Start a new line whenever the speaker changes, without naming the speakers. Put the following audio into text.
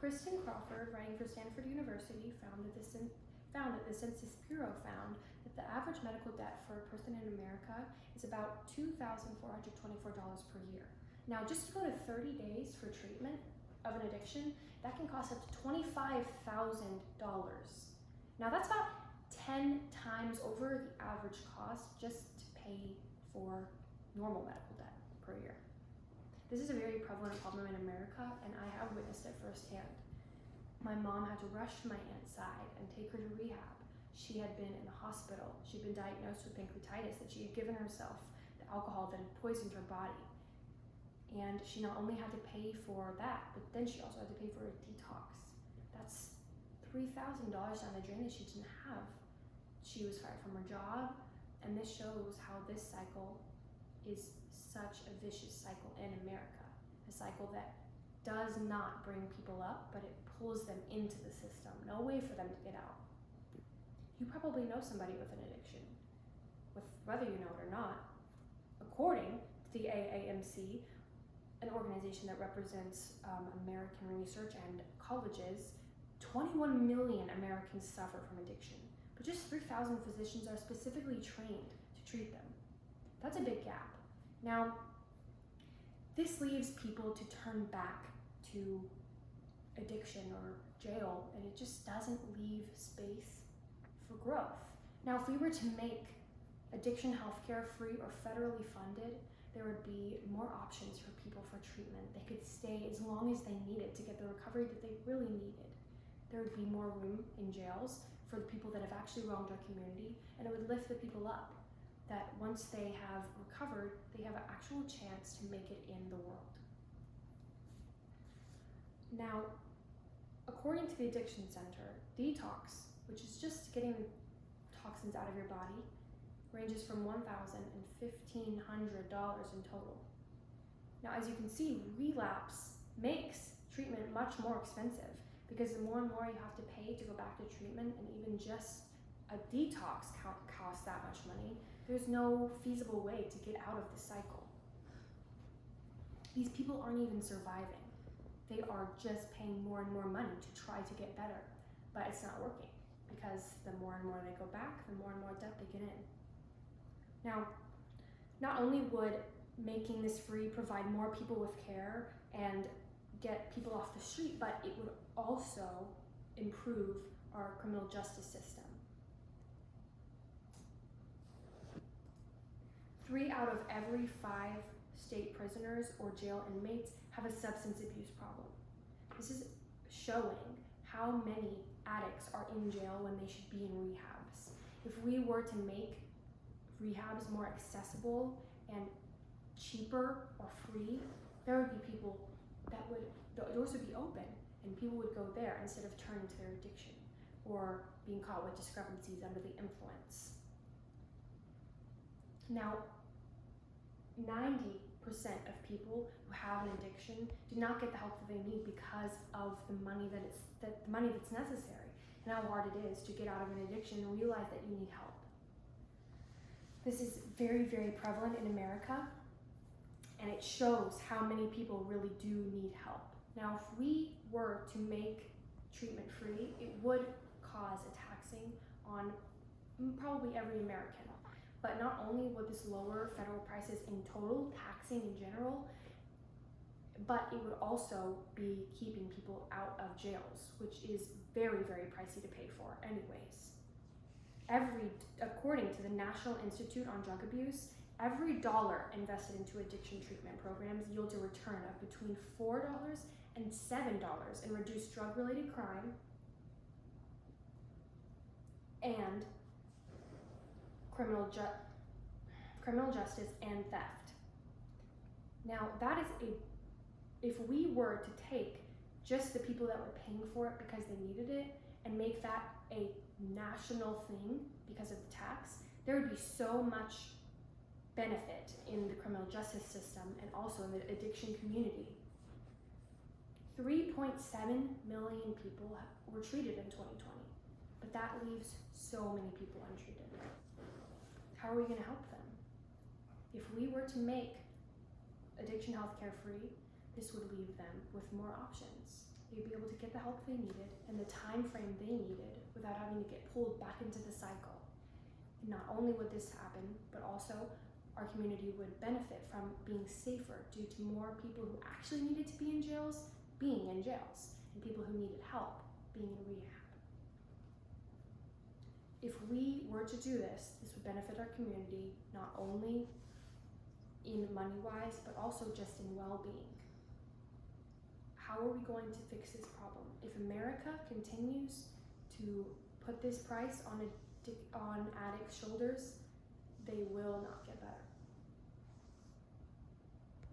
Kristen Crawford, writing for Stanford University, found that the Census Bureau found that the average medical debt for a person in America is about $2,424 per year. Now, just to go to 30 days for treatment of an addiction, that can cost up to $25,000. Now, that's about 10 times over the average cost just to pay for normal medical debt per year. This is a very prevalent problem in America, and I have witnessed it firsthand. My mom had to rush to my aunt's side and take her to rehab. She had been in the hospital. She'd been diagnosed with pancreatitis, that she had given herself the alcohol that had poisoned her body. And she not only had to pay for that, but then she also had to pay for a detox. That's $3,000 down the drain that she didn't have. She was fired from her job, and this shows how this cycle is such a vicious cycle in America. A cycle that does not bring people up, but it pulls them into the system. No way for them to get out. You probably know somebody with an addiction, whether you know it or not. According to the AAMC, an organization that represents American research and colleges, 21 million Americans suffer from addiction, but just 3,000 physicians are specifically trained to treat them. That's a big gap. Now, this leaves people to turn back to addiction or jail, and it just doesn't leave space for growth. Now, if we were to make addiction healthcare free or federally funded, there would be more options for people for treatment. They could stay as long as they needed to get the recovery that they really needed. There would be more room in jails for the people that have actually wronged our community, and it would lift the people up, that once they have recovered, they have an actual chance to make it in the world. Now, according to the Addiction Center, detox, which is just getting toxins out of your body, ranges from $1,000 and $1,500 in total. Now, as you can see, relapse makes treatment much more expensive, because the more and more you have to pay to go back to treatment, and even just a detox costs that much money, there's no feasible way to get out of the cycle. These people aren't even surviving. They are just paying more and more money to try to get better, but it's not working, because the more and more they go back, the more and more debt they get in. Now, not only would making this free provide more people with care and get people off the street, but it would also improve our criminal justice system. 3 out of every 5 state prisoners or jail inmates have a substance abuse problem. This is showing how many addicts are in jail when they should be in rehabs. If we were to make rehabs more accessible and cheaper or free, there would be people that the doors would be open and people would go there instead of turning to their addiction or being caught with discrepancies under the influence. Now, 90% of people who have an addiction do not get the help that they need because of the money that's necessary, and how hard it is to get out of an addiction and realize that you need help. This is very, very prevalent in America, and it shows how many people really do need help. Now, if we were to make treatment free, it would cause a taxing on probably every American. But not only would this lower federal prices in total, taxing in general, but it would also be keeping people out of jails, which is very, very pricey to pay for anyways. According to the National Institute on Drug Abuse, every dollar invested into addiction treatment programs yields a return of between $4 and $7 in reduced drug-related crime and criminal justice and theft. Now, that is if we were to take just the people that were paying for it because they needed it and make that a national thing because of the tax, there would be so much benefit in the criminal justice system and also in the addiction community. 3.7 million people were treated in 2020, but that leaves so many people untreated. How are we going to help them? If we were to make addiction healthcare free, this would leave them with more options. they'd be able to get the help they needed and the time frame they needed without having to get pulled back into the cycle. And not only would this happen, but also our community would benefit from being safer due to more people who actually needed to be in jails being in jails, and people who needed help being in rehab. If we were to do this, this would benefit our community not only in money-wise, but also just in well-being. How are we going to fix this problem? If America continues to put this price on addicts' shoulders, they will not get better.